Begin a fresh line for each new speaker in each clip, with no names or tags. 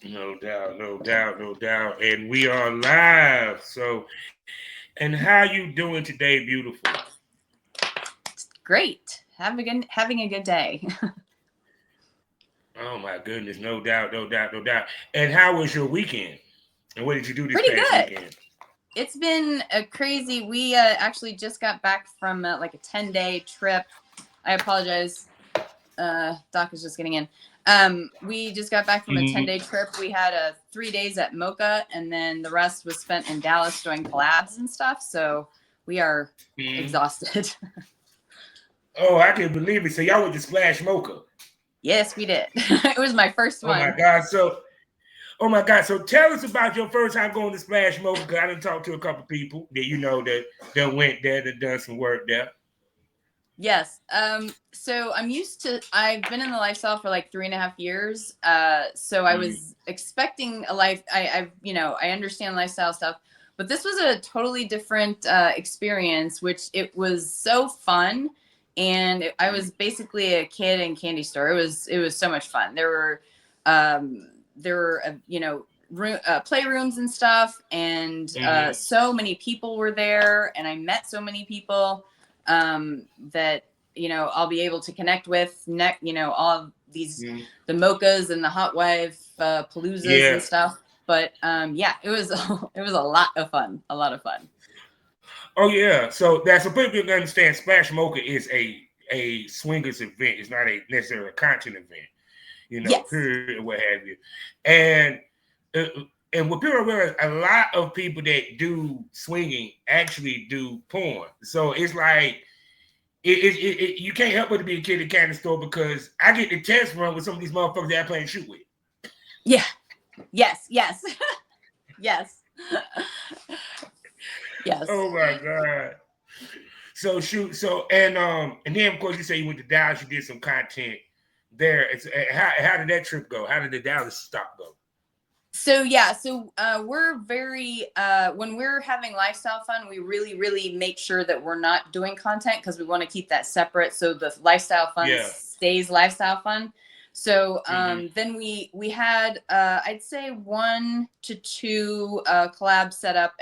No doubt, no doubt, no doubt. And we are live. So, and how you doing today, beautiful?
Great. Having a good day.
Oh my goodness, no doubt, no doubt, no doubt. And how was your weekend? And what did you do this
Pretty
past
good.
weekend?
It's been a crazy. We actually just got back from like a 10-day trip. I apologize. Doc is just getting in. We just got back from a 10-day trip. We had 3 days at Mocha, and then the rest was spent in Dallas doing collabs and stuff. So we are
Mhm.
exhausted.
Oh, I can believe it. So y'all went to Splash Mocha.
Yes, we did. It was my first
Oh my
one.
God. Oh my God. So tell us about your first time going to Splash Mocha, because I done talked to a couple people that you know that went there, that done some work there.
Yes. So I've been in the lifestyle for like 3.5 years. So I
Mm.
was expecting a life. I understand lifestyle stuff, but this was a totally different experience, which it was so fun. And I was basically a kid in candy store. It was so much fun. There were playrooms and stuff, and
Mm-hmm.
so many people were there, and I met so many people that I'll be able to connect with all of these,
Mm-hmm.
the mochas and the hot wife paloozas
Yeah.
and stuff. But yeah, it was it was a lot of fun.
Oh yeah. So that's a people can understand. Splash Mocha is a swingers event. It's not a necessarily a content event.
Yes.
Period, what have you. And uh, and what people realize, a lot of people that do swinging actually do porn. So it's like you can't help but to be a kid at the candy store, because I get the test run with some of these motherfuckers that I play and shoot with.
Yeah. Yes. Yes. Yes. Yes.
Oh my god. So shoot. So and then of course you say you went to Dallas. You did some content there. How did that trip go? How did the Dallas stop go?
So yeah, we're very when we're having lifestyle fun, we really, really make sure that we're not doing content because we want to keep that separate so the lifestyle fun
Yeah.
stays lifestyle fun. So
Mm-hmm.
then we had I'd say 1 to 2 collabs set up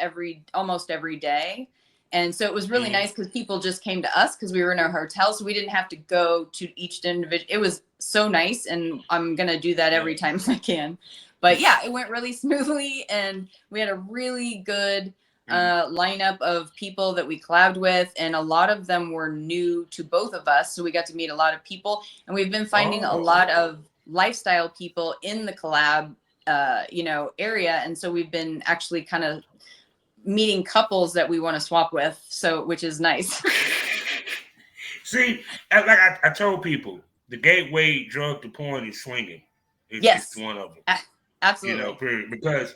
almost every day. And so it was really
Mm-hmm.
nice because people just came to us because we were in our hotel, so we didn't have to go to each individual. It was so nice, and I'm gonna do that every
Yeah.
time I can. But yeah, it went really smoothly, and we had a really good
Mm-hmm.
lineup of people that we collabed with, and a lot of them were new to both of us, so we got to meet a lot of people, and we've been finding a
Oh.
lot of lifestyle people in the collab area, and so we've been actually kind of meeting couples that we want to swap with, so which is nice.
See, like I told people, the gateway drug to porn is swinging. It's
Yes.
one of them.
Absolutely.
Period. Because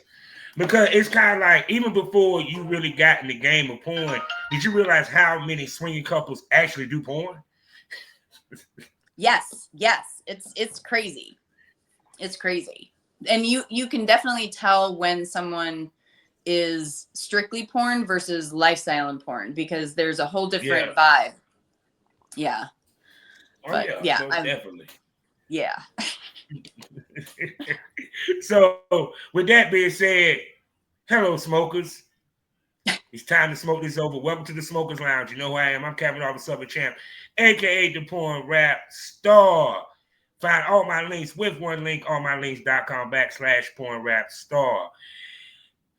it's kind of like, even before you really got in the game of porn, did you realize how many swinging couples actually do porn?
Yes, yes, it's crazy. It's crazy. And you can definitely tell when someone is strictly porn versus lifestyle and porn because there's a whole
Yeah.
different vibe. Yeah.
Oh
But
yeah,
yeah,
most
I'm
definitely.
yeah.
So with that being said, hello smokers. It's time to smoke this over. Welcome to the Smokers Lounge. You know who I am. I'm Captain Officer Southern Champ, aka the Porn Rap Star. Find all my links with one link on mylinks.com/porn rap star.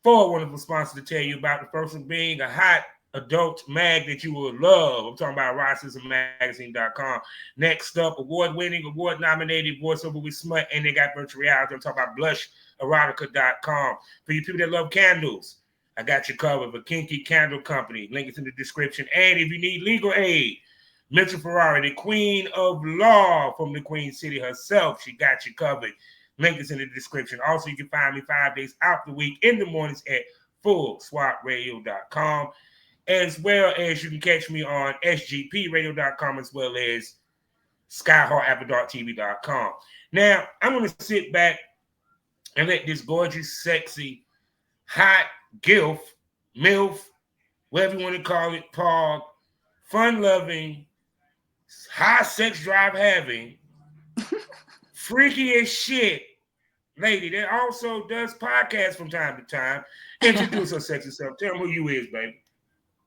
For a wonderful sponsor to tell you about, the first one being a hot adult mag that you will love. I'm talking about RossismMagazine.com. Next up, award-winning, award-nominated voiceover with smut, and they got virtual reality. I'm talking about BlushErotica.com. For you people that love candles, I got you covered. The Kinky Candle Company. Link is in the description. And if you need legal aid, Mitchell Ferrari, the Queen of Law from the Queen City herself, she got you covered. Link is in the description. Also, you can find me 5 days out the week in the mornings at fullswapradio.com, as well as you can catch me on sgpradio.com, as well as skyheartafterdarktv.com. Now, I'm going to sit back and let this gorgeous, sexy, hot gilf, milf, whatever you want to call it, pog, fun-loving, high sex drive having, freaky as shit, lady that also does podcasts from time to time. Introduce her sexy self. Tell them who you is, baby.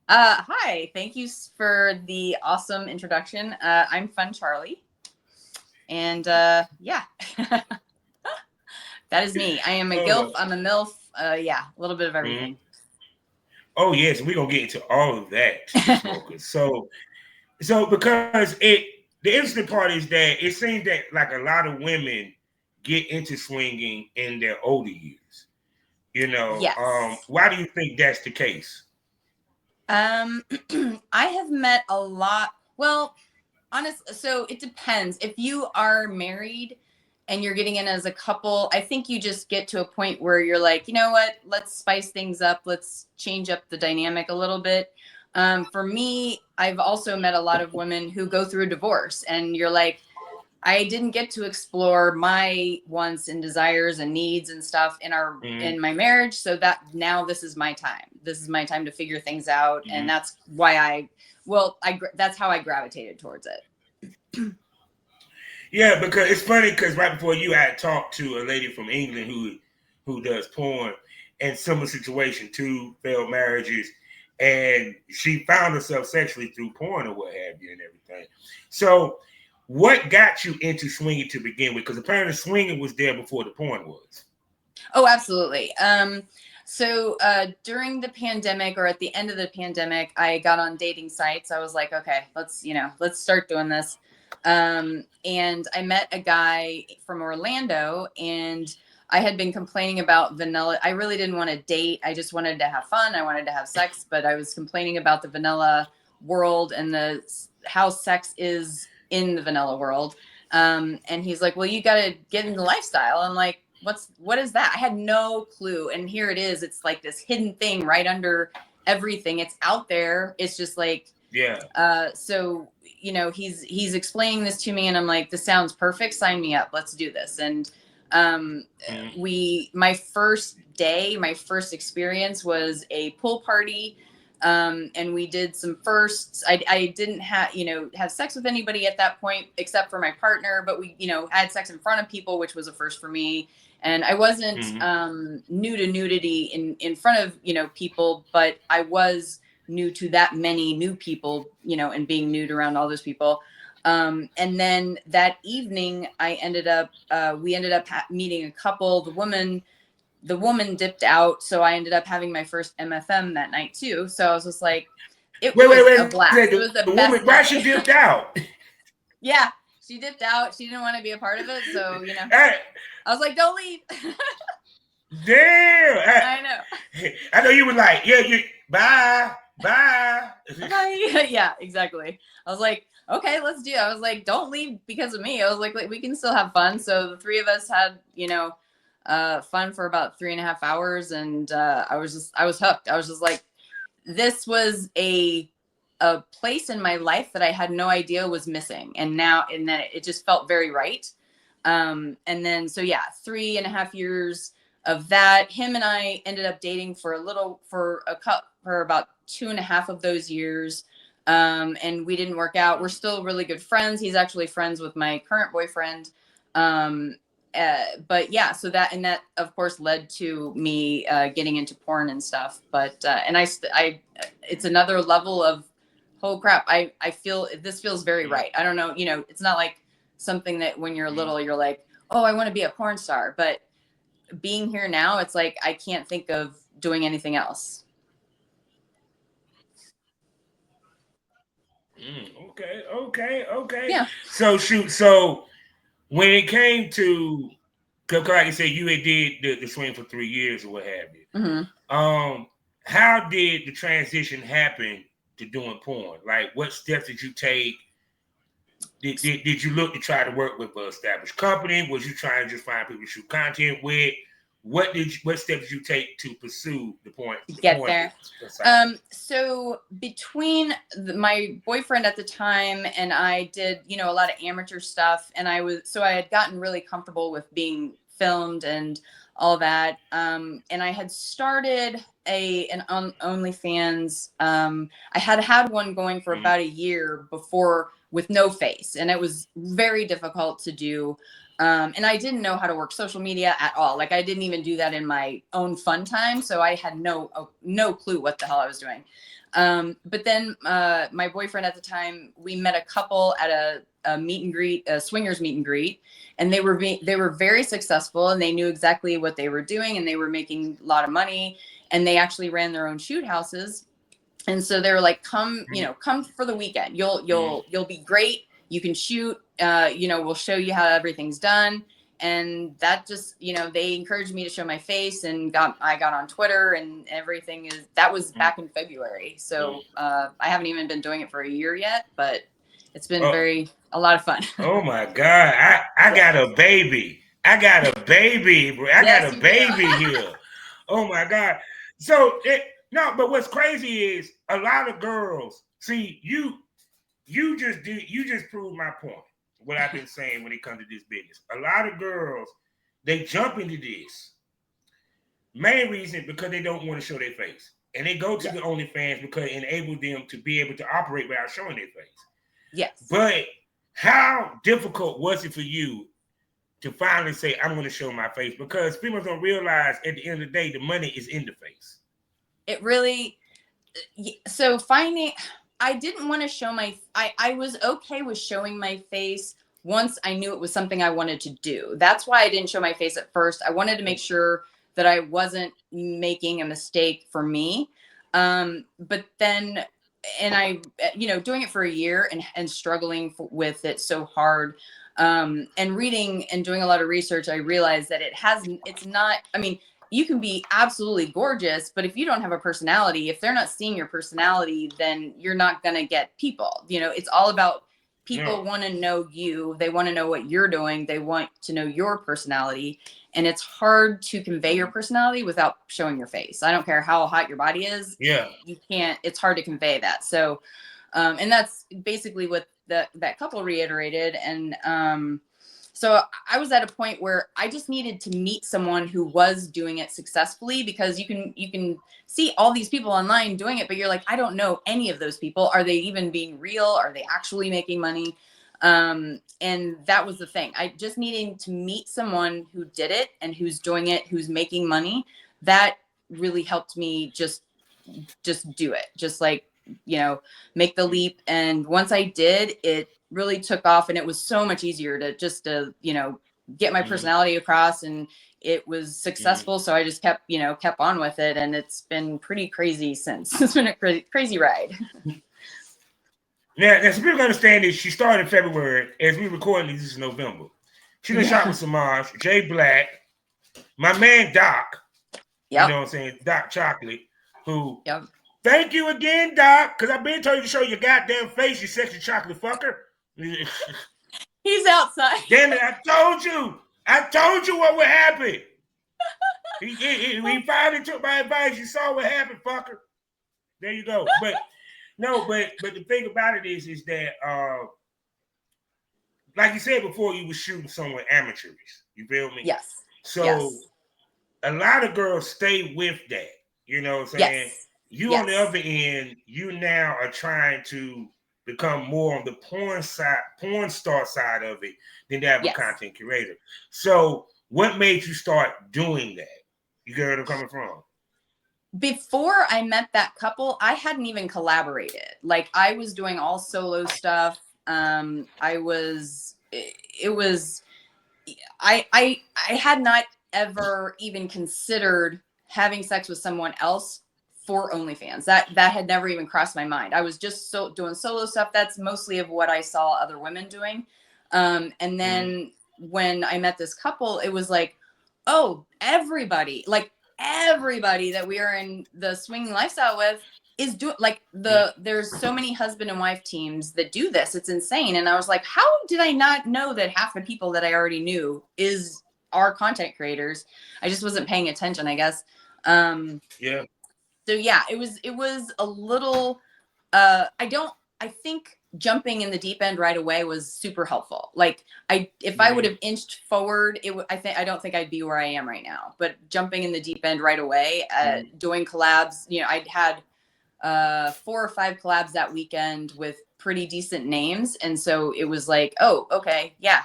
Hi, thank you for the awesome introduction. I'm Fun Charlie. And yeah, that is me. I am a GILF, I'm a MILF. Yeah, a little bit of everything.
Oh, yes, we're going to get into all of that, smokers. So because the interesting part is that it seems that like a lot of women get into swinging in their older years.
Yes.
Why do you think that's the case?
I have met a lot. Well, honestly, so it depends. If you are married and you're getting in as a couple, I think you just get to a point where you're like, you know what, let's spice things up. Let's change up the dynamic a little bit. For me, I've also met a lot of women who go through a divorce, and you're like, I didn't get to explore my wants and desires and needs and stuff in my marriage, so that now this is my time. This is my time to figure things out, and that's why that's how I gravitated towards it.
Yeah, because it's funny because right before you, I had talked to a lady from England who does porn, and similar situation, two failed marriages, and she found herself sexually through porn or what have you and everything. So, what got you into swinging to begin with? Because apparently swinging was there before the porn was.
Oh, absolutely. So during the pandemic, or at the end of the pandemic, I got on dating sites. I was like, okay, let's start doing this. And I met a guy from Orlando, and I had been complaining about vanilla. I really didn't want to date. I just wanted to have fun. I wanted to have sex, but I was complaining about the vanilla world and how sex is in the vanilla world. And he's like, well, you got to get in the lifestyle. I'm like, what is that? I had no clue. And here it is. It's like this hidden thing right under everything. It's out there. It's just like, so he's explaining this to me, and I'm like, this sounds perfect. Sign me up. Let's do this. And my first experience was a pool party. And we did some firsts. I didn't have sex with anybody at that point except for my partner, but we, had sex in front of people, which was a first for me. And I wasn't new to nudity in front of, people, but I was new to that many new people, and being nude around all those people. And then that evening we ended up meeting a couple. The woman dipped out, so I ended up having my first MFM that night too. So I was just like, it was a blast. It was the best
woman, why she dipped out?
Yeah, she dipped out. She didn't want to be a part of it, so I was like, don't leave.
Damn.
I know.
I know you were like, yeah, bye. Bye.
Yeah, exactly. I was like, okay, let's do it. I was like, don't leave because of me. I was like, we can still have fun. So the three of us had, fun for about 3.5 hours. And I was hooked. I was just like, this was a place in my life that I had no idea was missing. And then it just felt very right. And then, so yeah, 3.5 years of that. Him and I ended up dating for about 2.5 of those years. And we didn't work out. We're still really good friends. He's actually friends with my current boyfriend. But yeah, so that of course led to me getting into porn and stuff. But and it's another level of, oh crap, I feel this feels very right. I don't know, it's not like something that when you're little you're like, oh, I want to be a porn star. But being here now, it's like I can't think of doing anything else.
Okay.
Yeah.
So when it came to, because like you said, you had did the swing for 3 years or what have you.
Mm-hmm.
How did the transition happen to doing porn? Like, what steps did you take? Did you look to try to work with an established company? Was you trying to just find people to shoot content with? What steps did you take to pursue the porn?
Get there. So between my boyfriend at the time and I did, a lot of amateur stuff, and I had gotten really comfortable with being filmed and all that. And I had started an OnlyFans. I had one going for about a year before with no face, and it was very difficult to do. And I didn't know how to work social media at all. Like I didn't even do that in my own fun time. So I had no clue what the hell I was doing. But then my boyfriend at the time, we met a couple at a meet and greet, a swingers meet and greet, and they were very successful, and they knew exactly what they were doing, and they were making a lot of money, and they actually ran their own shoot houses. And so they were like, come for the weekend. You'll be great. You can shoot. We'll show you how everything's done. And that just, they encouraged me to show my face, and I got on Twitter, and everything that was back in February. So I haven't even been doing it for a year yet, but it's been a lot of fun.
Oh my God. I got a baby. I got a baby, bro. I got a baby here. Oh my God. So but what's crazy is a lot of girls, see, you just proved my point. What I've been saying when it comes to this business. A lot of girls, they jump into this. Main reason because they don't want to show their face. And they go to the OnlyFans because it enables them to be able to operate without showing their face.
Yes.
But how difficult was it for you to finally say, I'm going to show my face? Because people don't realize at the end of the day, the money is in the face.
It really, I didn't want to show I was okay with showing my face once I knew it was something I wanted to do. That's why I didn't show my face at first. I wanted to make sure that I wasn't making a mistake for me. But then, and I, doing it for a year and struggling with it so hard, and reading and doing a lot of research, I realized that it's not, I mean, you can be absolutely gorgeous, but if you don't have a personality, if they're not seeing your personality, then you're not going to get people. It's all about people want to know you. They want to know what you're doing. They want to know your personality. And it's hard to convey your personality without showing your face. I don't care how hot your body is.
Yeah.
You can't, it's hard to convey that. So, and that's basically what that couple reiterated. And, so I was at a point where I just needed to meet someone who was doing it successfully, because you can see all these people online doing it, but you're like, I don't know any of those people. Are they even being real? Are they actually making money? And that was the thing. I just needed to meet someone who did it and who's doing it, who's making money. That really helped me just do it. Just like, make the leap. And once I did, it really took off, and it was so much easier to get my personality across, and it was successful. So I just kept on with it, and it's been pretty crazy since. It's been a crazy ride.
Now, so people understand this. She started in February. As we recording this is November. She done shot with Samaj, Jay Black, my man Doc.
Yep.
You know what I'm saying? Doc Chocolate, who thank you again, Doc, because I've been told you to show your goddamn face, you sexy chocolate fucker.
He's outside.
Damn it, I told you what would happen. He finally took my advice. You saw what happened, fucker. There you go. But the thing about it is that like you said before, you were shooting somewhere amateurs. You feel me?
Yes.
So a lot of girls stay with that. You know what I'm saying?
Yes.
You on the other end, you now are trying to become more on the porn star side of it than to have a content curator. So what made you start doing that? You get where I'm coming from?
Before I met that couple, I hadn't even collaborated. Like, I was doing all solo stuff. I had not ever even considered having sex with someone else for OnlyFans. That had never even crossed my mind. I was just doing solo stuff. That's mostly of what I saw other women doing. And then when I met this couple, it was like, oh, everybody that we are in the swinging lifestyle with is doing, like, there's so many husband and wife teams that do this. It's insane. And I was like, how did I not know that half the people that I already knew are content creators? I just wasn't paying attention, I guess. So yeah, it was a little, I think jumping in the deep end right away was super helpful. Like, if I would have inched forward, I don't think I'd be where I am right now. But jumping in the deep end right away, doing collabs, I'd had 4 or 5 collabs that weekend with pretty decent names, and so it was like, oh, okay, yeah.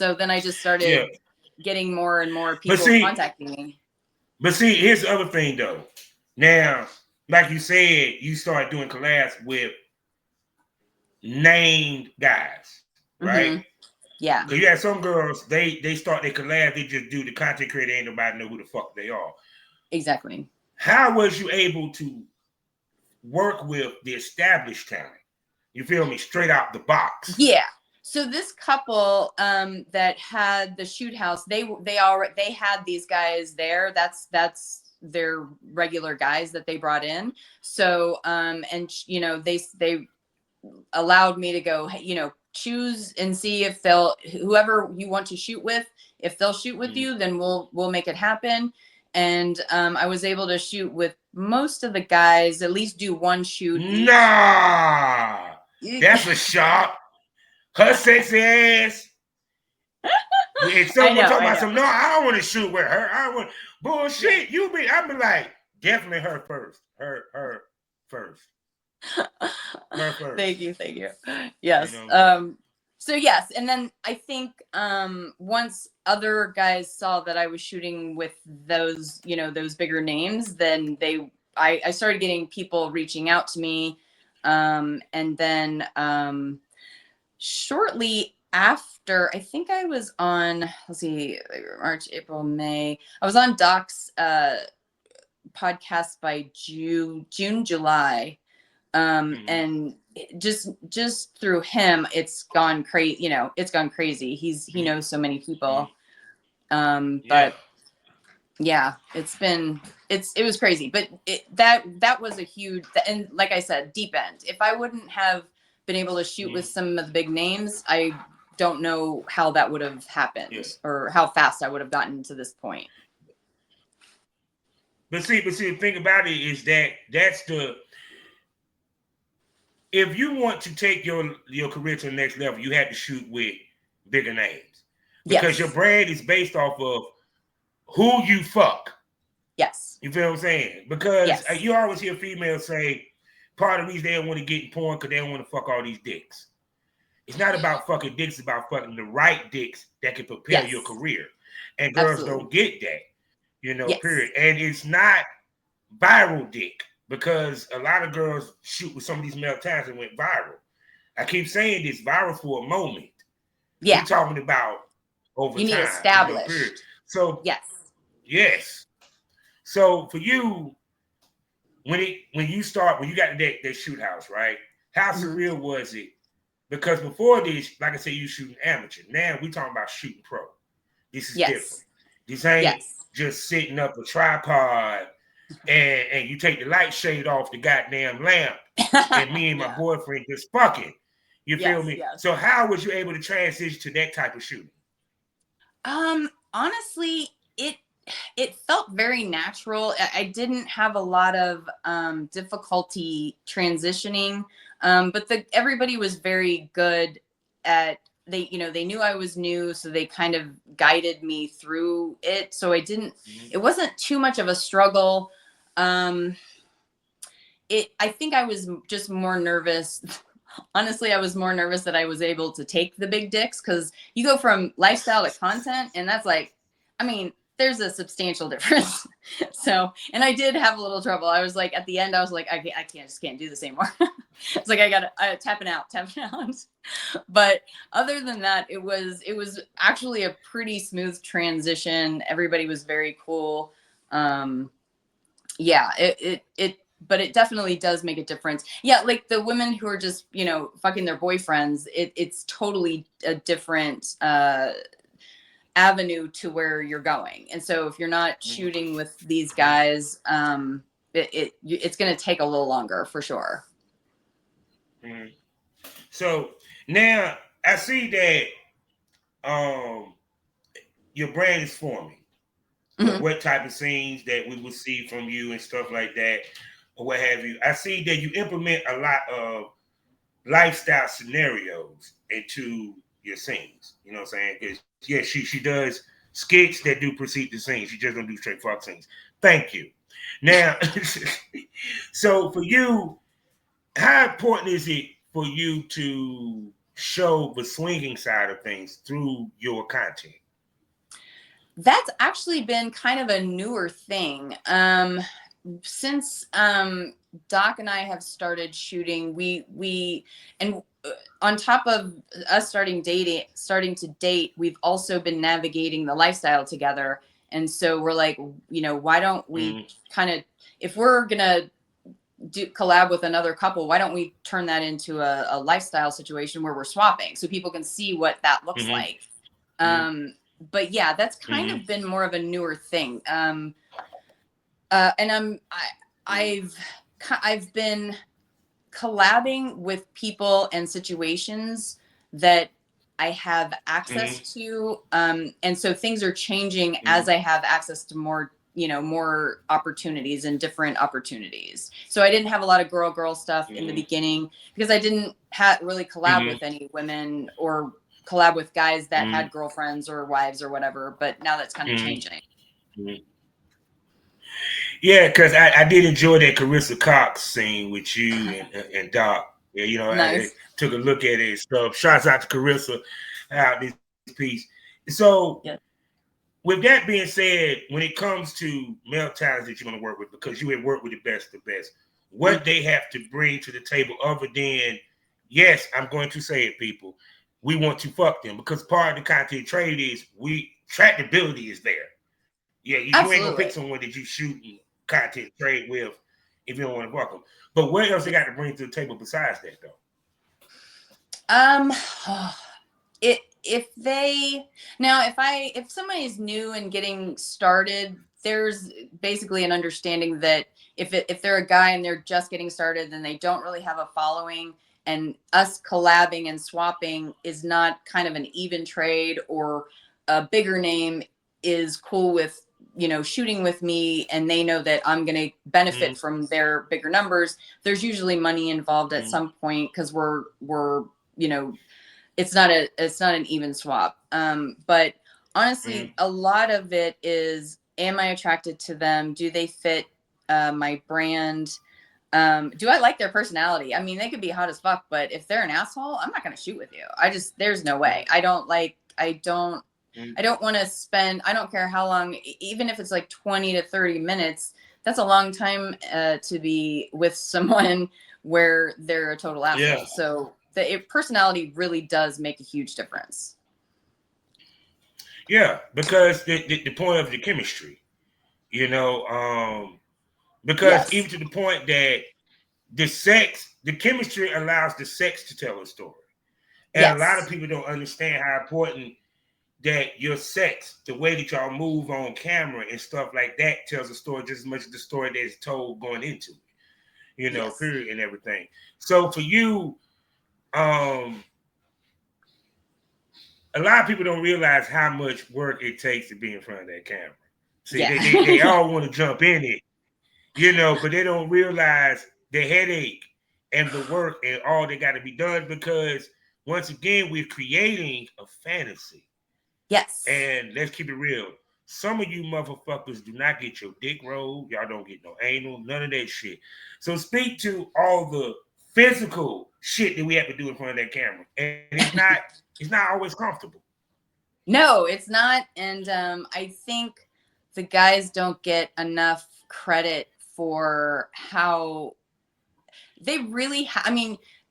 So then I just started getting more and more people contacting me.
But see, here's the other thing though. Now, like you said, you start doing collabs with named guys, right?
Mm-hmm. Yeah.
Because you have some girls, they start their collab, they just do the content creator, ain't nobody know who the fuck they are.
Exactly.
How was you able to work with the established talent? You feel me? Straight out the box.
Yeah. So this couple that had the shoot house, they had these guys there. That's their regular guys that they brought in. So and you know, they allowed me to go, you know, choose and see if whoever you want to shoot with, if they'll shoot with you, then we'll make it happen. And I was able to shoot with most of the guys, at least do one shoot.
Nah, that's a shock. Her sexy ass. And someone talking about some, no, I don't want to shoot with her. I don't want bullshit. I be like, definitely her first. Her first. Her first.
Thank you. Yes. You know? So yes, and then I think once other guys saw that I was shooting with those, you know, those bigger names, then I started getting people reaching out to me. And then shortly after, I think I was on, let's see, March, April, May. I was on Doc's podcast by June, July. And just through him, it's gone crazy. You know, it's gone crazy. He knows so many people. But yeah, it was crazy. But that was a huge, and like I said, deep end. If I wouldn't have been able to shoot with some of the big names, I don't know how that would have happened or how fast I would have gotten to this point.
But see, the thing about it is that's the, if you want to take your career to the next level, you have to shoot with bigger names. Because your brand is based off of who you fuck.
Yes.
You feel what I'm saying? Because you always hear females say, part of the reason they don't want to get in porn because they don't want to fuck all these dicks. It's not about fucking dicks, it's about fucking the right dicks that can propel your career. And girls don't get that. You know, period. And it's not viral dick. Because a lot of girls shoot with some of these male talents and went viral. I keep saying this, viral for a moment. Yeah. We're talking about over time.
You need established.
You know, so yes. So for you, when you got that shoot house, right? How surreal was it? Because before this, like I said, you shooting amateur. Now we talking about shooting pro. This is different. This ain't just sitting up a tripod. And you take the light shade off the goddamn lamp, and me and my boyfriend just fucking. You feel me? Yes. So how was you able to transition to that type of shooting?
Honestly, it felt very natural. I didn't have a lot of difficulty transitioning, but everybody was very good at. They knew I was new, so they kind of guided me through it. So it wasn't too much of a struggle. I think I was just more nervous. Honestly, I was more nervous that I was able to take the big dicks, because you go from lifestyle to content, and that's like, I mean, there's a substantial difference. So, and I did have a little trouble. I was like, at the end, I was like, I just can't do this anymore. It's like, I tapping out. But other than that, it was actually a pretty smooth transition. Everybody was very cool. But it definitely does make a difference. Yeah, like the women who are just, fucking their boyfriends, it's totally a different avenue to where you're going. And so if you're not shooting with these guys, it's going to take a little longer for sure.
So now I see that your brand is forming. What type of scenes that we will see from you and stuff like that, or what have you. I see that you implement a lot of lifestyle scenarios into your scenes. You know what I'm saying? Because she does skits that do precede the scenes. She just don't do straight fuck scenes. Thank you. Now, so for you, how important is it for you to show the swinging side of things through your content?
That's actually been kind of a newer thing. Since Doc and I have started shooting, we and on top of us starting to date, we've also been navigating the lifestyle together. And so we're like, why don't we kind of, if we're gonna collab with another couple, why don't we turn that into a lifestyle situation where we're swapping so people can see what that looks like. But yeah, that's kind of been more of a newer thing. And I've been collabing with people and situations that I have access to. And so things are changing as I have access to more opportunities and different opportunities. So I didn't have a lot of girl stuff in the beginning because I didn't really collab with any women or collab with guys that had girlfriends or wives or whatever. But now that's kind of changing.
Yeah, because I did enjoy that Carissa Cox scene with you and Doc. Yeah,
nice.
I took a look at it and stuff. Shouts out to Carissa out this piece. So, with that being said, when it comes to male talents that you're going to work with, because you have worked with the best, what they have to bring to the table other than, yes, I'm going to say it, people, we want to fuck them, because part of the content trade is tractability is there. Yeah, you ain't gonna pick someone that you shoot and content trade with if you don't want to fuck them. But what else they got to bring to the table besides that, though?
If somebody is new and getting started, there's basically an understanding that if they're a guy and they're just getting started, then they don't really have a following, and us collabing and swapping is not kind of an even trade, or a bigger name is cool with shooting with me and they know that I'm going to benefit from their bigger numbers. There's usually money involved at some point because we're it's not an even swap. But honestly, a lot of it is, am I attracted to them? Do they fit my brand? Do I like their personality? I mean, they could be hot as fuck, but if they're an asshole, I'm not going to shoot with you. There's no way. I don't want to spend, I don't care how long, even if it's like 20 to 30 minutes, that's a long time to be with someone where they're a total asshole. Yeah. So personality really does make a huge difference.
Yeah, because the point of the chemistry, because even to the point that the chemistry allows the sex to tell a story. And a lot of people don't understand how important that your sex, the way that y'all move on camera and stuff like that, tells a story just as much as the story that's told going into it, period, and everything. So for you, a lot of people don't realize how much work it takes to be in front of that camera. See, they all want to jump in it, but they don't realize the headache and the work and all that got to be done, because once again, we're creating a fantasy.
Yes.
And let's keep it real. Some of you motherfuckers do not get your dick rolled. Y'all don't get no anal, none of that shit. So speak to all the physical shit that we have to do in front of that camera. And it's not always comfortable.
No, it's not. And I think the guys don't get enough credit for how they really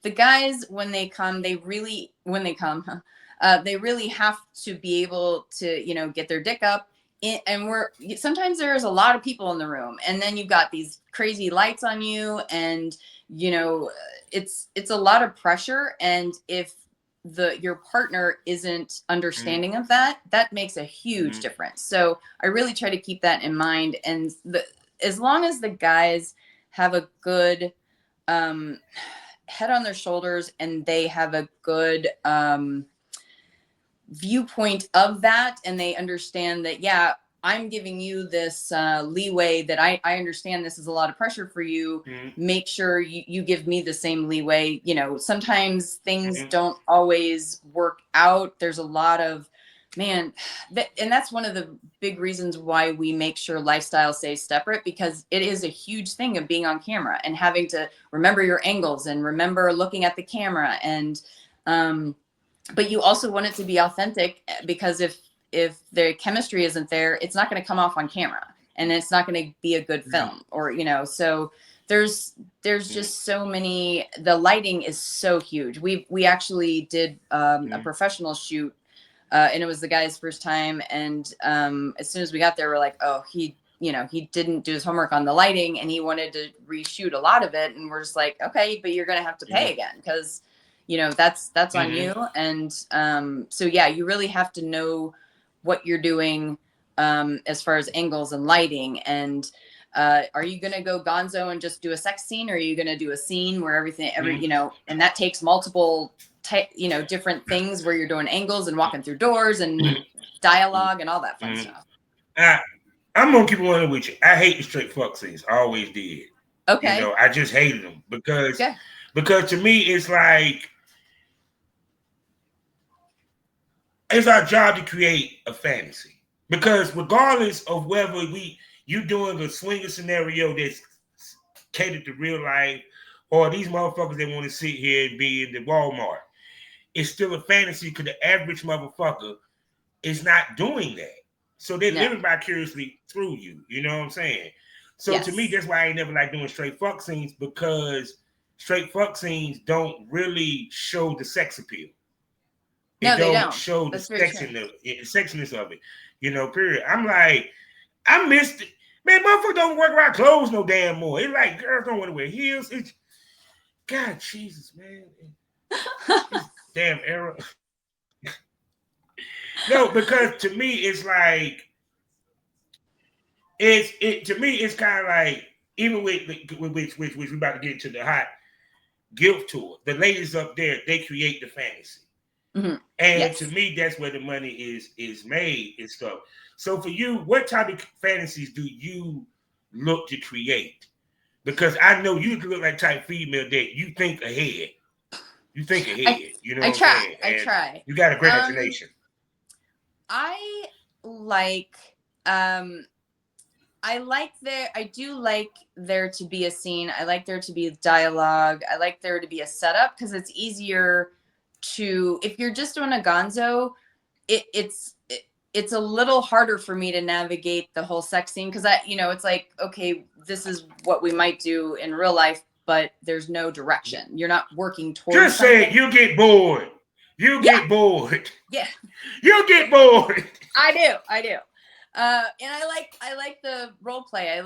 the guys when they come, they really have to be able to get their dick up, and sometimes there's a lot of people in the room, and then you've got these crazy lights on you, and it's a lot of pressure, and if your partner isn't understanding of that makes a huge difference. So I really try to keep that in mind, and as long as the guys have a good head on their shoulders and they have a good viewpoint of that, and they understand that, I'm giving you this leeway, that I understand this is a lot of pressure for you. Make sure you give me the same leeway. Sometimes things don't always work out. There's a lot of, and that's one of the big reasons why we make sure lifestyle stays separate, because it is a huge thing of being on camera and having to remember your angles and remember looking at the camera. And But you also want it to be authentic, because if the chemistry isn't there, it's not going to come off on camera, and it's not going to be a good film, or, you know, so there's just so many, the lighting is so huge. We actually did a professional shoot, and it was the guy's first time. And as soon as we got there, we're like, oh, he didn't do his homework on the lighting, and he wanted to reshoot a lot of it. And we're just like, okay, but you're going to have to pay again, because, you know, that's on you. And so, yeah, you really have to know what you're doing as far as angles and lighting. And are you going to go gonzo and just do a sex scene, or are you going to do a scene where you know, and that takes multiple different things, where you're doing angles and walking through doors and dialogue and all that fun stuff.
I'm gonna keep it one with you. I hate the straight fuck scenes. I always did.
Okay.
You know, I just hated them because to me it's like, it's our job to create a fantasy. Because regardless of whether you doing a swinger scenario that's catered to real life, or these motherfuckers that want to sit here and be in the Walmart, it's still a fantasy, because the average motherfucker is not doing that. So they're living vicariously through you. You know what I'm saying? So to me, that's why I ain't never like doing straight fuck scenes, because straight fuck scenes don't really show the sex appeal. They don't show the sexiness of it. You know, period. I'm like, I missed it. Man, motherfuckers don't work around clothes no damn more. It's like girls don't want to wear heels. It's God, Jesus, man. Damn era. No, because to me, it's like, to me, it's kind of like, even with which we're about to get into the Hot GILF Tour, the ladies up there, they create the fantasy. And to me, that's where the money is made and stuff. So for you, what type of fantasies do you look to create? Because I know you look like type female that you think ahead. You think ahead. You know what I'm saying?
I try.
You got a great imagination.
I do like there to be a scene. I like there to be dialogue. I like there to be a setup, because it's easier to, if you're just doing a gonzo, it's a little harder for me to navigate the whole sex scene, because it's like, okay, this is what we might do in real life, but there's no direction. You're not working towards
just say it, you get bored. You get bored.
Yeah.
You get bored.
I do. And I like the role play. I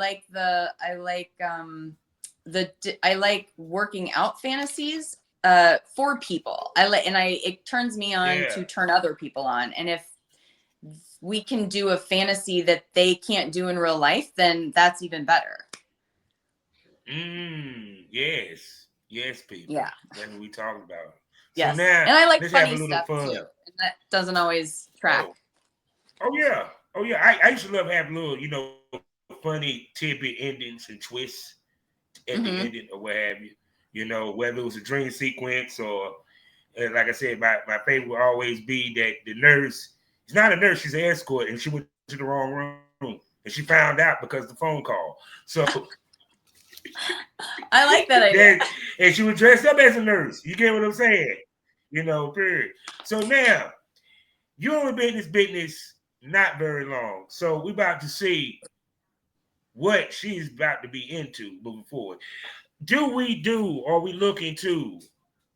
like working out fantasies for people. It turns me on to turn other people on. And if we can do a fantasy that they can't do in real life, then that's even better. Yes, people. Yeah. That's what we talking about. Yes. So now, and I like funny stuff too. And that doesn't always track.
Oh yeah. I used to love having little, funny tidbit endings and twists at the ending or what have you. You know, whether it was a dream sequence or, like I said, my favorite would always be that the nurse, she's not a nurse, she's an escort, and she went to the wrong room. And she found out because of the phone call. So
I like that idea.
And she was dressed up as a nurse. You get what I'm saying? Period. So now, you only been in this business not very long. So we're about to see what she's about to be into moving forward. Are we looking to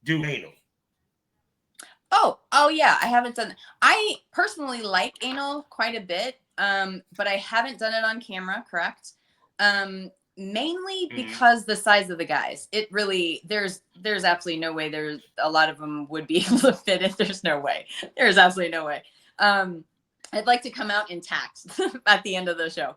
do anal?
Oh yeah, I haven't done. I personally like anal quite a bit, but I haven't done it on camera. Correct. Mainly because the size of the guys. It really there's absolutely no way. There's a lot of them would be able to fit it. There's no way. There's absolutely no way. I'd like to come out intact at the end of the show.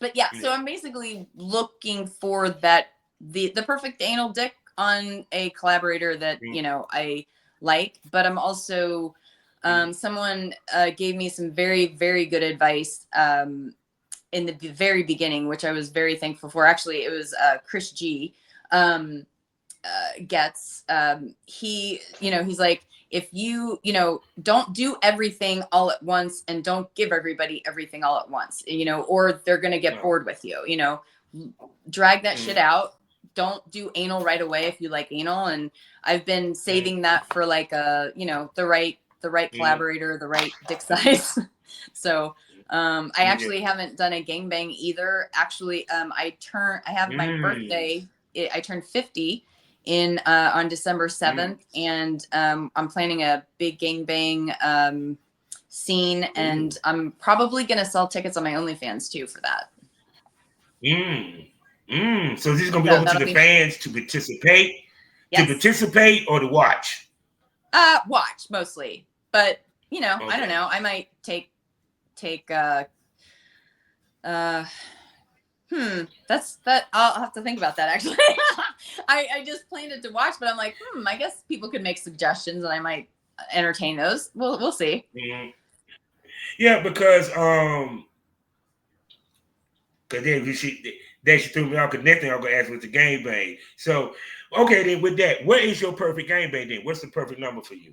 But yeah, so I'm basically looking for the perfect anal dick on a collaborator that, I like, but I'm also, someone gave me some very, very good advice in the very beginning, which I was very thankful for. Actually, it was Chris G. Gets, he's like, if you don't do everything all at once, and don't give everybody everything all at once, or they're going to get bored with you, drag that shit out. don't do anal right away if you like anal. And I've been saving that for like the right collaborator, the right dick size. So I actually haven't done a gangbang either. Actually, I have my birthday. I turned 50 on December 7th, and I'm planning a big gangbang scene, and I'm probably gonna sell tickets on my OnlyFans too for that.
So this is gonna be open to the fans to participate, or to watch.
Watch mostly, but I don't know. I might take. I'll have to think about that. Actually, I just planned it to watch, but I'm like, I guess people could make suggestions, and I might entertain those. We'll see.
Yeah, because then she threw me off. Cause next thing I'm gonna ask was the gangbang. So okay, then with that, what is your perfect gangbang? Then what's the perfect number for you?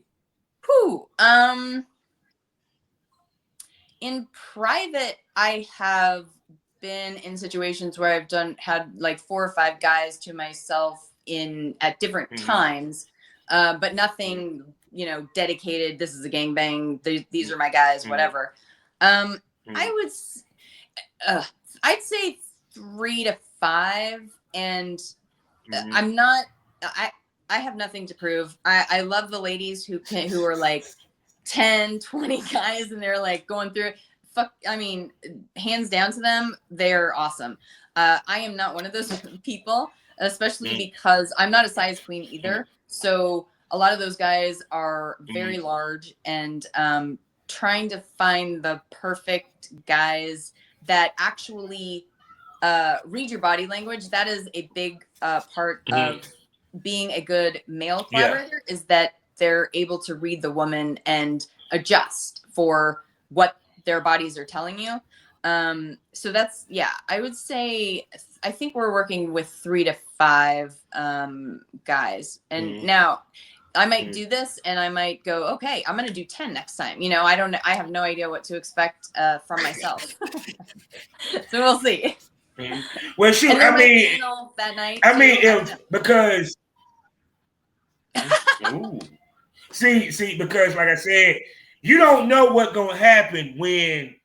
In private, I have been in situations where I've had like 4 or 5 guys to myself at different times, but nothing, dedicated. This is a gangbang. These are my guys, whatever. I'd say 3 to 5, and I have nothing to prove. I love the ladies who are like 10, 20 guys, and they're like going through it. Hands down to them, they're awesome. I am not one of those people, especially because I'm not a size queen either. So a lot of those guys are very large, and trying to find the perfect guys that actually read your body language. That is a big part of being a good male collaborator, is that they're able to read the woman and adjust for what their bodies are telling you. So that's, I would say, I think we're working with 3 to 5 guys. And now I might do this, and I might go, okay, I'm going to do 10 next time. I have no idea what to expect from myself. So we'll see.
Well, shoot,
that night
because see, because like I said, you don't know what's gonna happen when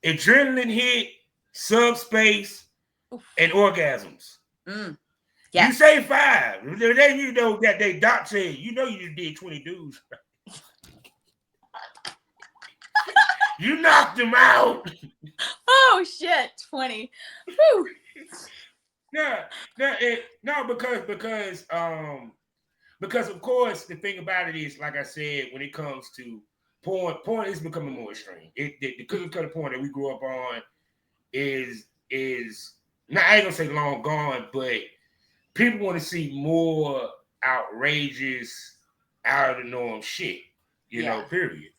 adrenaline hit, subspace, and orgasms. You say 5, then you know that they doc said, you just did 20 dudes. You knocked them out.
Oh shit, 20. Whew.
Because of course the thing about it is, like I said, when it comes to porn is becoming more extreme. The cookie cutter porn that we grew up on is now, I ain't gonna say long gone, but people want to see more outrageous, out of the norm shit, period.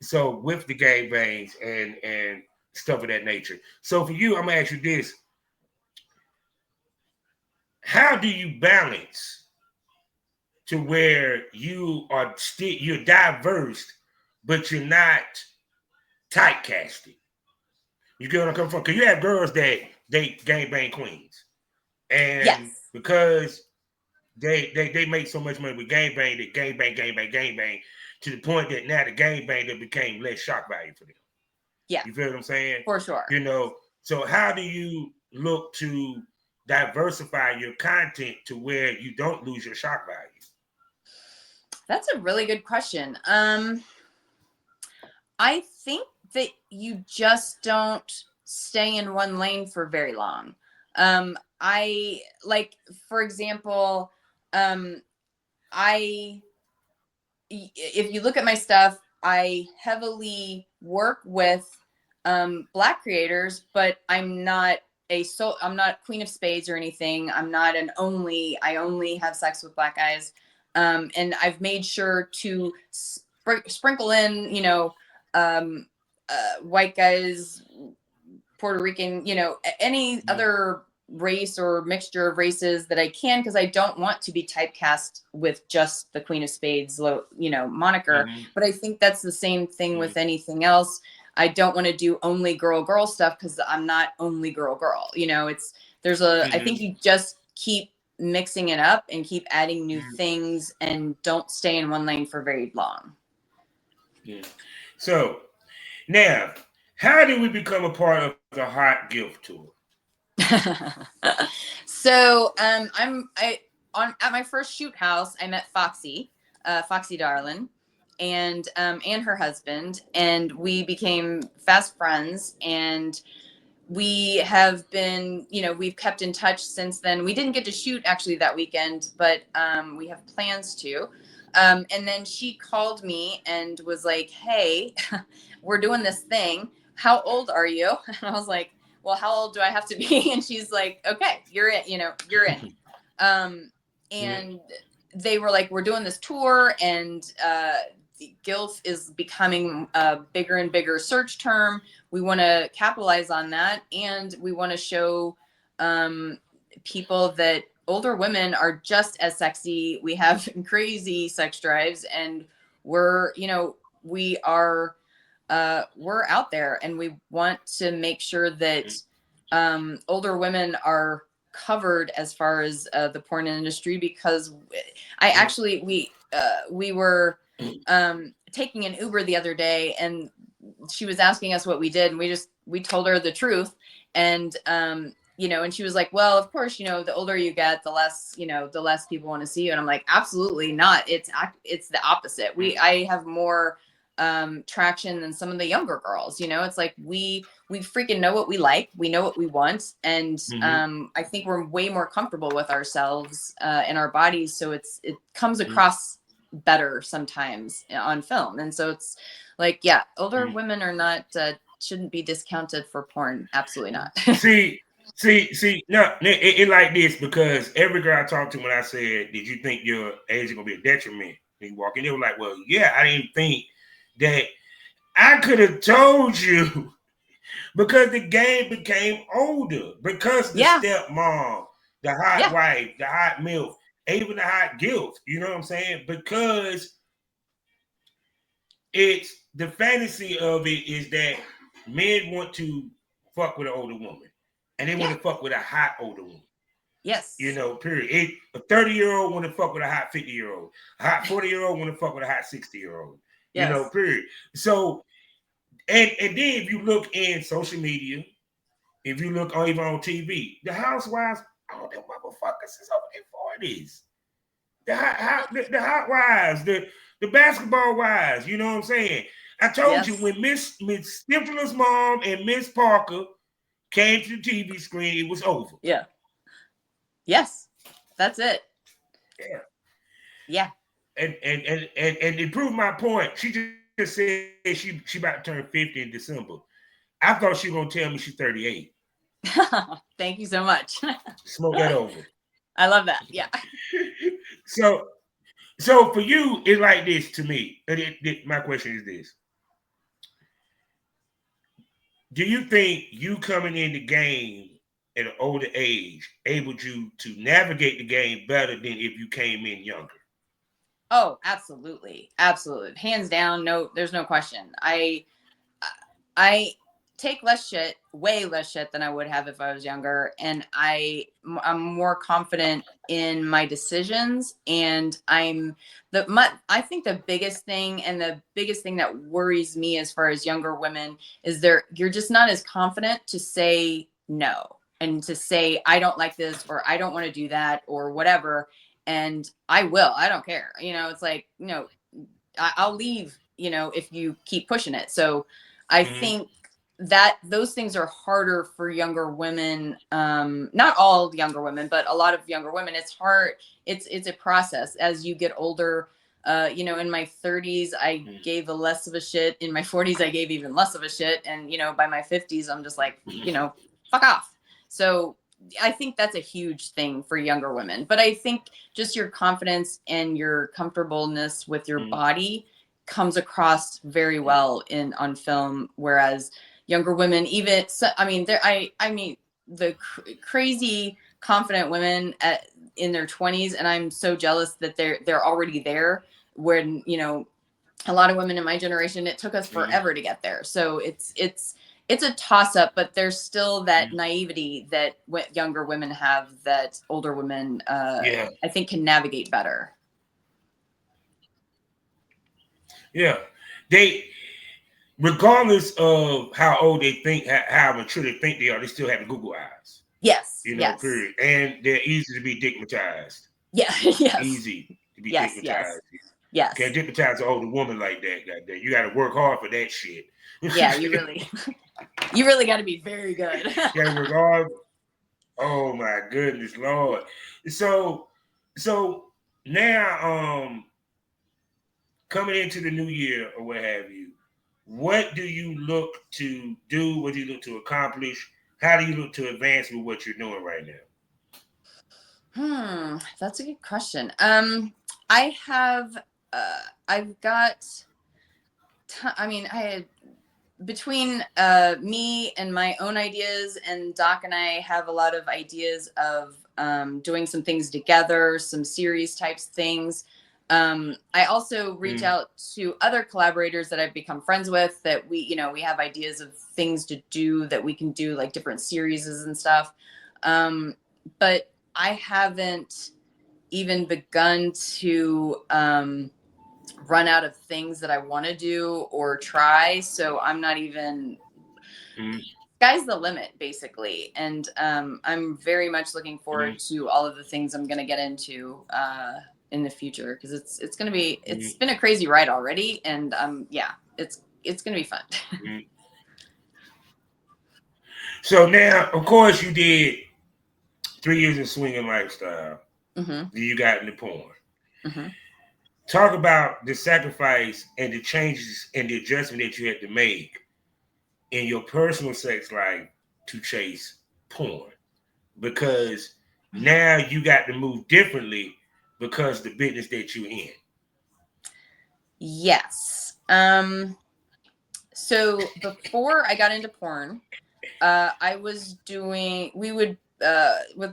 So with the gangbangs and stuff of that nature. So for you, I'm gonna ask you this: how do you balance to where you're diverse, but you're not typecasted? You get what I'm coming from? Because you have girls that date gangbang queens, and because they make so much money with gangbang, that gangbang, to the point that now the gangbang that became less shock value for them.
Yeah,
you feel what I'm saying?
For sure.
So how do you look to diversify your content to where you don't lose your shock value?
That's a really good question. I think that you just don't stay in one lane for very long. For example, if you look at my stuff, I heavily work with Black creators, but I'm not Queen of Spades or anything. I'm not I only have sex with Black guys. And I've made sure to sprinkle in, white guys, Puerto Rican, any other race or mixture of races that I can, because I don't want to be typecast with just the Queen of Spades, moniker. But I think that's the same thing with anything else. I don't want to do only girl stuff, because I'm not only girl. I think you just keep mixing it up and keep adding new things and don't stay in one lane for very long.
Yeah. So now, how did we become a part of the Hot GILF Tour?
So at my first shoot house, I met Foxy Darlin, and her husband, and we became fast friends, and we have been, we've kept in touch since then. We didn't get to shoot actually that weekend, but we have plans to. And then she called me and was like, "Hey, we're doing this thing. How old are you?" And I was like, "Well, how old do I have to be?" And she's like, "Okay, you're in, you're in." And they were like, "We're doing this tour, and GILF is becoming a bigger and bigger search term. We want to capitalize on that, and we want to show people that older women are just as sexy. We have crazy sex drives, and we're out there, and we want to make sure that older women are covered as far as the porn industry, because we were taking an Uber the other day, and she was asking us what we did, and we told her the truth. And and she was like, "Well, of course, the older you get, the less people want to see you." And I'm like, "Absolutely not. It's the opposite. I have more traction than some of the younger girls. It's like we freaking know what we like, we know what we want, and I think we're way more comfortable with ourselves and our bodies, so it comes across better sometimes on film. And so it's like, yeah, older women are not shouldn't be discounted for porn. Absolutely not.
see, no, it like this, because every girl I talked to, when I said, "Did you think your age is gonna be a detriment?" They walk in, they were like, "Well, yeah, I didn't think that." I could have told you, because the game became older, because the stepmom, the hot wife, the hot MILF, even the hot GILF, you know what I'm saying? Because it's the fantasy of it is that men want to fuck with an older woman, and they want to fuck with a hot older woman.
Yes.
Period. A 30-year-old want to fuck with a hot 50-year-old. A hot 40-year-old want to fuck with a hot 60-year-old.
Yes.
Period. So, and then if you look in social media, if you look even on TV, the housewives, all them motherfuckers is over their 40s. The hot wives, the basketball wives, you know what I'm saying? I told you, when Miss Stifler's mom and Miss Parker came to the TV screen, it was over.
Yeah. Yes. That's it.
Yeah.
Yeah.
And to prove my point, she just said she about to turn 50 in December. I thought she was gonna tell me she's 38.
Thank you so much.
Smoke that over.
I love that. Yeah.
So for you, it's like this to me. My question is this: do you think you coming in the game at an older age able you to navigate the game better than if you came in younger?
Oh, absolutely. Absolutely. Hands down. No, there's no question. I take less shit, way less shit than I would have if I was younger. And I'm more confident in my decisions. And I think the biggest thing that worries me as far as younger women is you're just not as confident to say no, and to say, "I don't like this," or "I don't want to do that," or whatever. And I don't care. It's like, I'll leave, if you keep pushing it. So I think that those things are harder for younger women. Not all younger women, but a lot of younger women. It's hard. It's a process as you get older. In my 30s, I gave less of a shit. In my 40s, I gave even less of a shit. And, by my 50s, I'm just like, fuck off. So I think that's a huge thing for younger women. But I think just your confidence and your comfortableness with your body comes across very well on film, whereas younger women, even the crazy confident women in their 20s, and I'm so jealous that they're already there, when a lot of women in my generation, it took us forever to get there. So it's it's a toss up, but there's still that naivety that younger women have that older women,
Yeah.
I think, can navigate better.
Yeah. They, regardless of how old they think, how mature they think they are, they still have the Google eyes.
Yes.
You know,
Yes.
period. And they're easy to be digmatized.
Yeah. Yes.
Easy to be
Yes.
digmatized.
Yes.
Can't digmatize an older woman like that. Goddamn. You got to work hard for that shit.
Yeah, you really got to be very good.
You got to work hard. Oh my goodness, Lord. So, so now, coming into the new year or what have you, what do you look to do? What do you look to accomplish? How do you look to advance with what you're doing right now?
That's a good question. I have, I've got, I mean, I had, between me and my own ideas, and Doc and I have a lot of ideas of doing some things together, some series types things. I also reach out to other collaborators that I've become friends with that we have ideas of things to do that we can do, like different series and stuff. But I haven't even begun to run out of things that I want to do or try. So I'm not even, sky's the limit, basically. And I'm very much looking forward to all of the things I'm going to get into in the future, because it's going to be, it's been a crazy ride already. And yeah, it's going to be fun.
So now, of course, you did 3 years of swinging lifestyle. Then you got into porn. Talk about the sacrifice and the changes and the adjustment that you had to make in your personal sex life to chase porn, because now you got to move differently because the business that you're in.
Yes. So before I got into porn, I was doing, with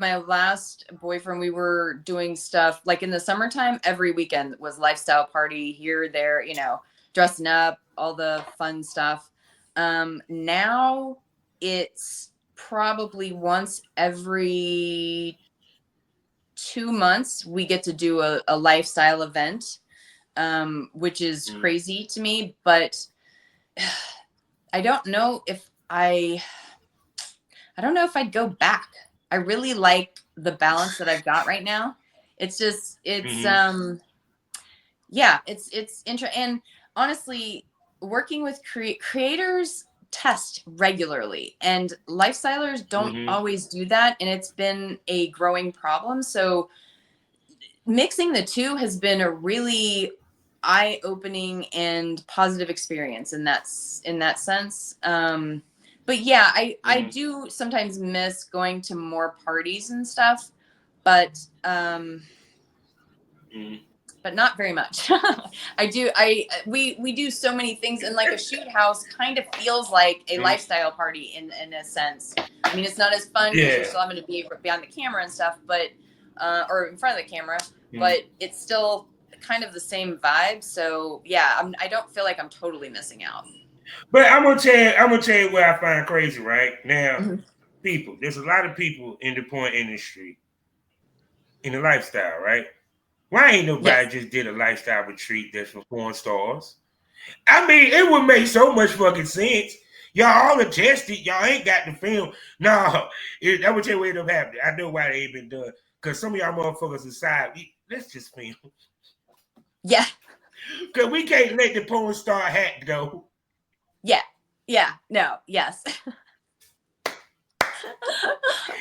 my last boyfriend, we were doing stuff like in the summertime, every weekend was lifestyle party here, there, dressing up, all the fun stuff. Now it's probably once every 2 months we get to do a lifestyle event, which is crazy to me, but I don't know if I don't know if I'd go back. I really like the balance that I've got right now. It's just, yeah, it's interesting. And honestly, working with creators test regularly, and lifestylers don't always do that. And it's been a growing problem. So mixing the two has been a really eye-opening and positive experience in that sense. But yeah, I do sometimes miss going to more parties and stuff, but not very much. We do so many things, and like a shoot house kind of feels like a lifestyle party in a sense. I mean, it's not as fun because you're still having to be behind the camera and stuff, but or in front of the camera, but it's still kind of the same vibe. So yeah, I don't feel like I'm totally missing out.
But I'm gonna tell you what I find crazy right now. People, there's a lot of people in the porn industry, in the lifestyle, right? Why ain't nobody just did a lifestyle retreat that's for porn stars? I mean, it would make so much fucking sense. Y'all all adjusted. Y'all ain't got the film. No, that would tell you what ended up happening. I know why they ain't been done. Because some of y'all motherfuckers decide, let's just film.
Yeah.
Because we can't let the porn star hat go.
Yeah. Yeah. No. Yes.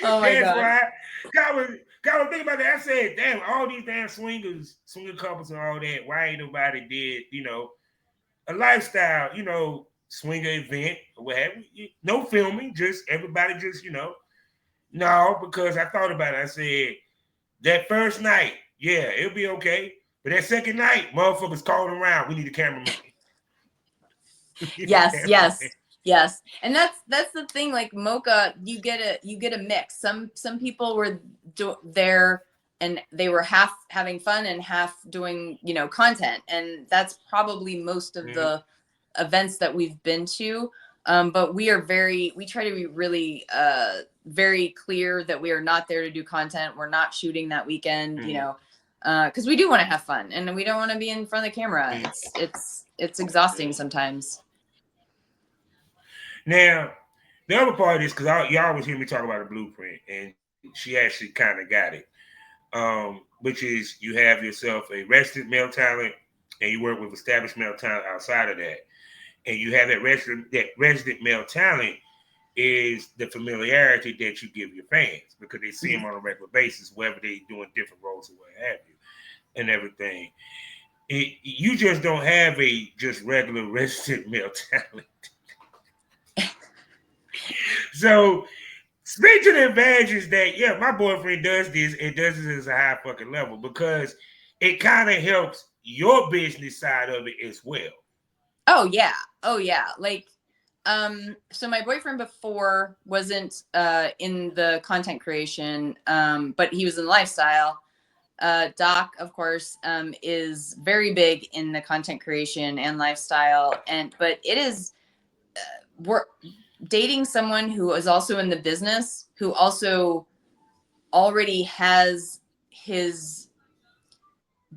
Oh my God.
Right. God was thinking about that. I said, damn, all these damn swinger couples and all that. Why ain't nobody did, a lifestyle, swinger event or what have you? No filming, just everybody just, No, because I thought about it. I said, that first night, yeah, it'll be okay. But that second night, motherfuckers calling around. We need a cameraman.
Yes. And that's the thing. Like Mocha, you get a mix. Some people were there and they were half having fun and half doing, content. And that's probably most of the events that we've been to. But we try to be really very clear that we are not there to do content. We're not shooting that weekend, you know, because we do want to have fun and we don't want to be in front of the camera. It's exhausting sometimes.
Now, the other part is because y'all always hear me talk about a blueprint, and she actually kind of got it. Which is you have yourself a resident male talent, and you work with established male talent outside of that, and you have that resident male talent is the familiarity that you give your fans because they see them on a regular basis, whether they're doing different roles or what have you, and everything. You just don't have a just regular resident male talent. So speak to the advantages that, yeah, my boyfriend does this and does this at a high fucking level because it kind of helps your business side of it as well.
Oh yeah. Like, so my boyfriend before wasn't in the content creation, but he was in lifestyle. Doc, of course, is very big in the content creation and lifestyle, but it is we're dating someone who is also in the business, who also already has his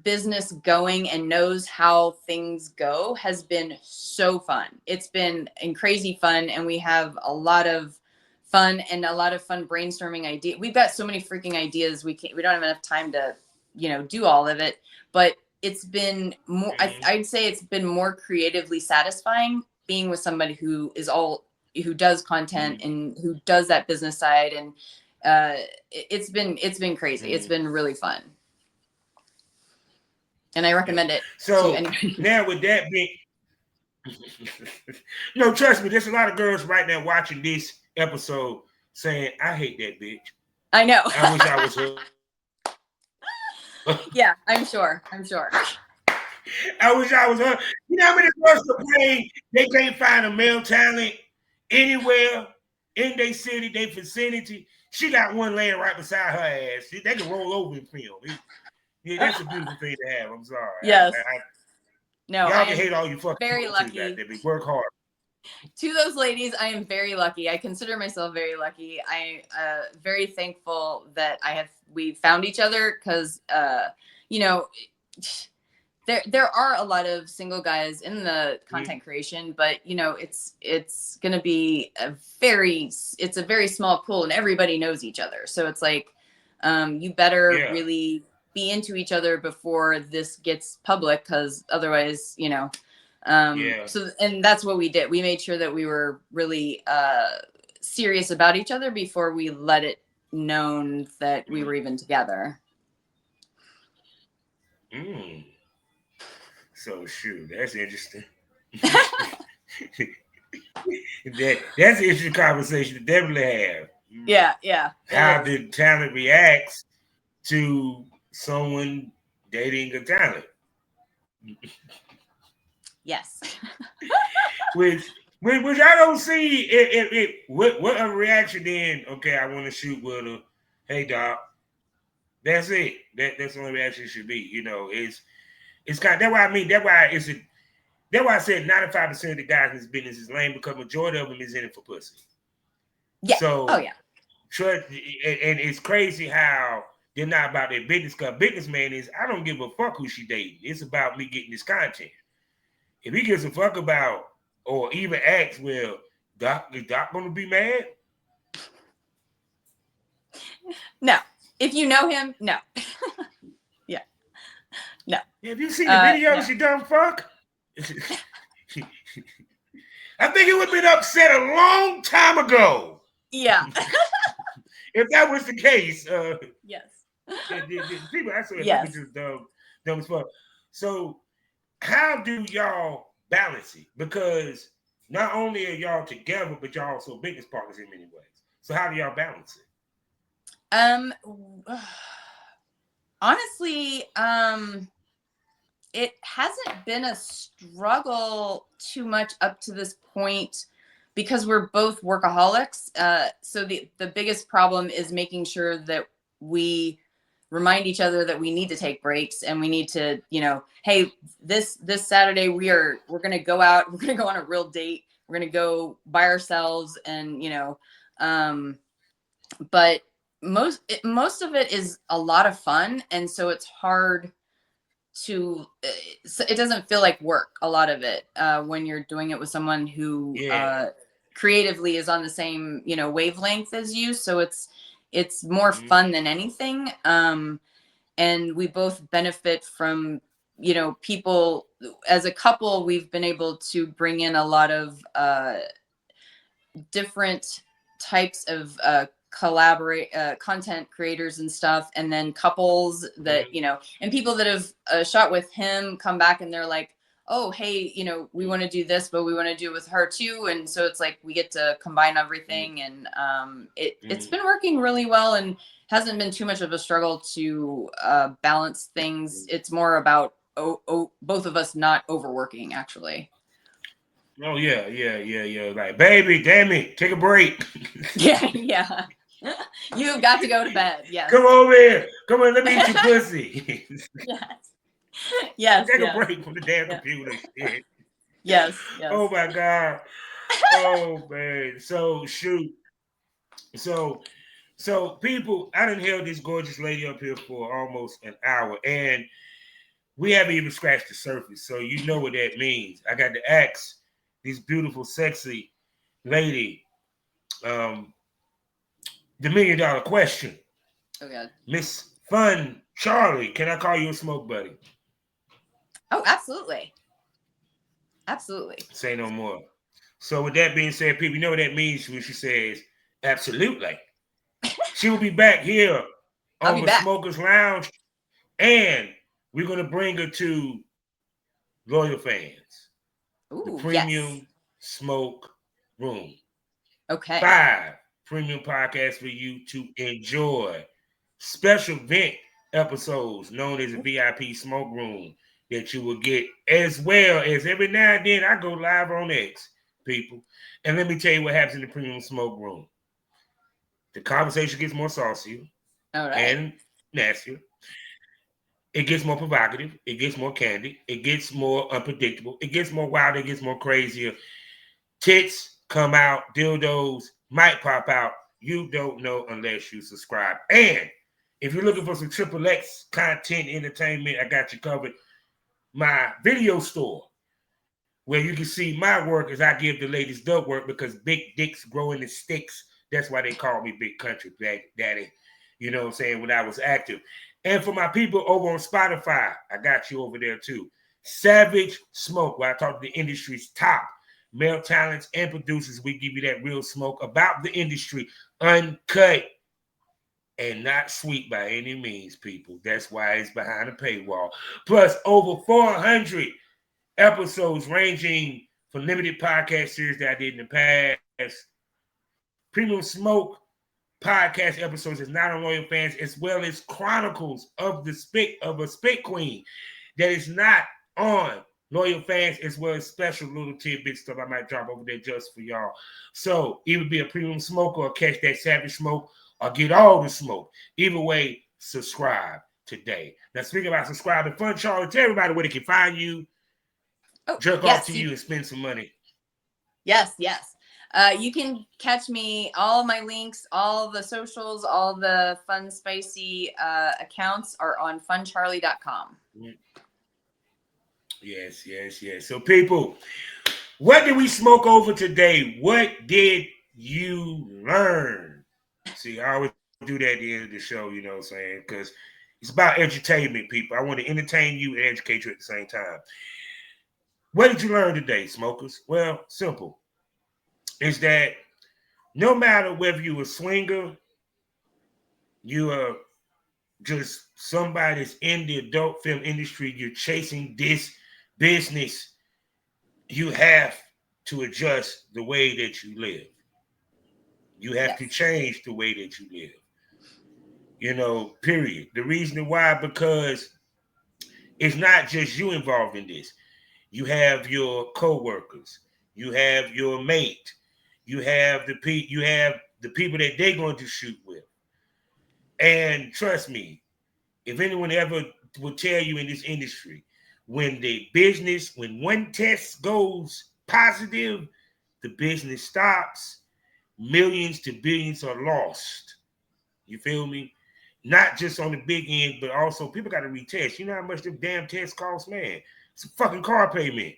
business going and knows how things go has been so fun. It's been crazy fun, and we have a lot of fun and a lot of fun brainstorming ideas. We've got so many freaking ideas. We don't have enough time to, you know, do all of it, but it's been more, I'd say it's been more creatively satisfying being with somebody who does content and who does that business side. And it's been crazy. It's been really fun. And I recommend it.
So now with that being, no, trust me, there's a lot of girls right now watching this episode saying, I hate that bitch.
I know.
I wish I was her.
Yeah, I'm sure.
I wish I was her. You know how many girls complain they can't find a male talent anywhere in their city, their vicinity? She got one laying right beside her ass. They can roll over and film. Yeah, that's a beautiful thing to have. I'm sorry.
Yes.
No, y'all can hate all you fucking
very lucky.
They work hard.
To those ladies, I am very lucky. I consider myself very lucky. I very thankful that we found each other because you know, there are a lot of single guys in the content creation, but you know, it's gonna be a very small pool and everybody knows each other. So it's like you better really be into each other before this gets public, because otherwise, you know, so, and that's what we did. We made sure that we were really serious about each other before we let it known that we were even together.
So shoot, that's interesting. That's an interesting conversation to definitely have.
Yeah.
How the talent reacts to someone dating a talent.
Yes.
which I don't see what a reaction then. Okay, I want to shoot with her. Hey, Doc. That's it. That's the only reaction it should be. You know, it's kind of, that's why I mean, that's why I said 95% of the guys in this business is lame, because majority of them is in it for pussy.
Yeah.
So,
oh yeah.
And it's crazy how they're not about their business. Because business man is, I don't give a fuck who she dating. It's about me getting this content. If he gives a fuck about, or even asks, well, is Doc gonna be mad?
No. If you know him, no. Yeah. No.
Have you seen the videos, you dumb fuck? I think he would have been upset a long time ago.
Yeah.
If that was the case.
Yes.
People, I swear, people just dumb as fuck. So how do y'all balance it? Because not only are y'all together, but y'all also business partners in many ways. So how do y'all balance it?
Honestly, it hasn't been a struggle too much up to this point because we're both workaholics. So the biggest problem is making sure that we remind each other that we need to take breaks, and we need to, you know, hey, this Saturday we're going to go out. We're going to go on a real date. we're going to go by ourselves. And, but most of it is a lot of fun. And so it's hard to, it doesn't feel like work, a lot of it, when you're doing it with someone who creatively is on the same, wavelength as you. So it's more fun than anything. And we both benefit from, people as a couple. We've been able to bring in a lot of different types of content creators and stuff, and then couples that and people that have shot with him come back and they're like, oh hey, we want to do this, but we want to do it with her too. And so it's like we get to combine everything. And it's been working really well, and hasn't been too much of a struggle to balance things. It's more about both of us not overworking, actually.
Oh yeah. Like, baby, damn it, take a break.
yeah. You've got to go to bed. Yes.
Come over here. Come on, let me eat your pussy.
Yes.
Take a break from the damn computer. Shit.
Yes.
Oh my God. Oh man. So shoot. So people, I done held this gorgeous lady up here for almost an hour, and we haven't even scratched the surface. So you know what that means. I got to ask this beautiful, sexy lady, the $1 million question.
Oh God.
Miss Fun Charlie, can I call you a smoke buddy?
Oh, absolutely. Absolutely.
Say no more. So with that being said, people, you know what that means when she says absolutely. She will be back here on the Smokers Lounge, and we're going to bring her to loyal fans.
Ooh,
the Premium Smoke Room.
Okay.
5 premium podcasts for you to enjoy. Special event episodes known as a VIP Smoke Room that you will get, as well as every now and then I go live on X, people. And let me tell you what happens in the Premium Smoke Room. The conversation gets more saucy and nastier. It gets more provocative. It gets more candid. It gets more unpredictable. It gets more wild. It gets more crazier. Tits come out. Dildos might pop out. You don't know unless you subscribe. And if you're looking for some XXX content entertainment, I got you covered. My video store, where you can see my work as I give the ladies the work, because big dicks grow in the sticks. That's why they call me Big Country Daddy. You know what I'm saying? When I was active. And for my people over on Spotify, I got you over there too. Savage Smoke, where I talk to the industry's top male talents and producers. We give you that real smoke about the industry, uncut and not sweet by any means, people. That's why it's behind a paywall. Plus, over 400 episodes ranging from limited podcast series that I did in the past. Premium Smoke podcast episodes is not on Loyal Fans, as well as chronicles of a spit queen that is not on Loyal Fans, as well as special little tidbit stuff I might drop over there just for y'all. So either be a premium smoker or catch that savage smoke or get all the smoke. Either way, subscribe today. Now, speaking about subscribing, Fun Charlie, tell everybody where they can find you, jerk off to you, and spend some money.
Yes. You can catch me, all my links, all the socials, all the fun, spicy accounts are on funcharlie.com.
Yes. So, people, what did we smoke over today? What did you learn? See, I always do that at the end of the show, you know what I'm saying? Because it's about entertainment, people. I want to entertain you and educate you at the same time. What did you learn today, smokers? Well, simple. Is that no matter whether you're a swinger, you are just somebody that's in the adult film industry, you're chasing this business, you have to adjust the way that you live. You have to change the way that you live. You know, period. The reason why, because it's not just you involved in this. You have your co-workers, you have your mate, you have the people that they're going to shoot with. And trust me, if anyone ever will tell you in this industry, when one test goes positive, the business stops, millions to billions are lost. You feel me? Not just on the big end, but also people got to retest. You know how much them damn tests cost, man? It's a fucking car payment.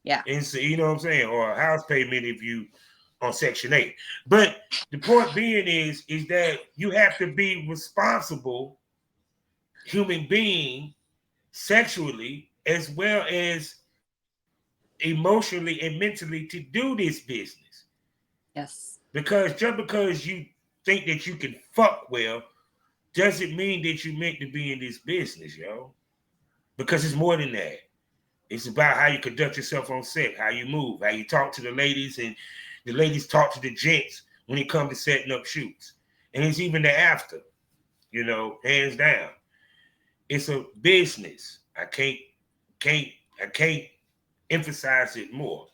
Yeah.
And so, you know what I'm saying? Or a house payment if you on Section 8. But the point being is that you have to be responsible human being sexually as well as emotionally and mentally to do this business.
Yes.
Because just because you think that you can fuck well doesn't mean that you're meant to be in this business, yo. Because it's more than that. It's about how you conduct yourself on set, how you move, how you talk to the ladies, and the ladies talk to the gents when it comes to setting up shoots. And it's even the after, you know, hands down. It's a business. I can't emphasize it more.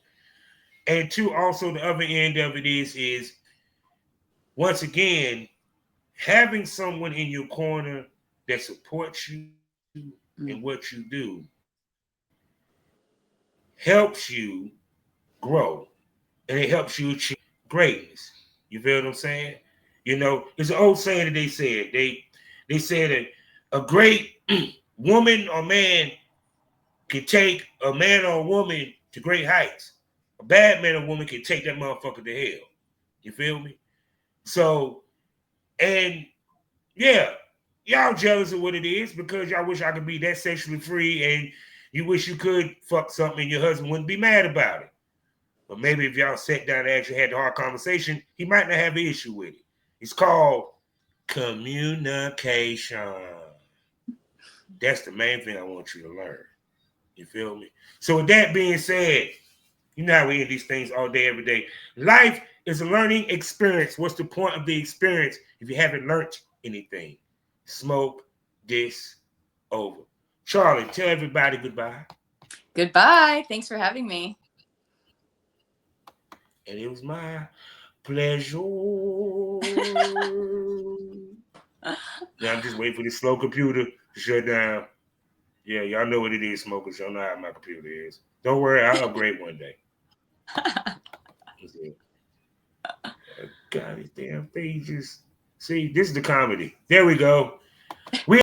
And two, also the other end of it is once again, having someone in your corner that supports you in what you do helps you grow and it helps you achieve greatness. You feel what I'm saying? You know, it's an old saying that they said. They said that a great woman or man can take a man or a woman to great heights. A bad man or woman can take that motherfucker to hell. You feel me? So, and yeah, y'all jealous of what it is because y'all wish I could be that sexually free and you wish you could fuck something and your husband wouldn't be mad about it. But maybe if y'all sat down and actually had the hard conversation, he might not have an issue with it. It's called communication. That's the main thing I want you to learn. You feel me? So with that being said, you know how we hear these things all day, every day. Life is a learning experience. What's the point of the experience if you haven't learned anything? Smoke this over. Charlie, tell everybody goodbye.
Goodbye. Thanks for having me.
And it was my pleasure. Now I'm just waiting for this slow computer to shut down. Yeah, y'all know what it is, smokers. Y'all know how my computer is. Don't worry, I'll upgrade one day. God, these damn pages. See, this is the comedy. There we go. We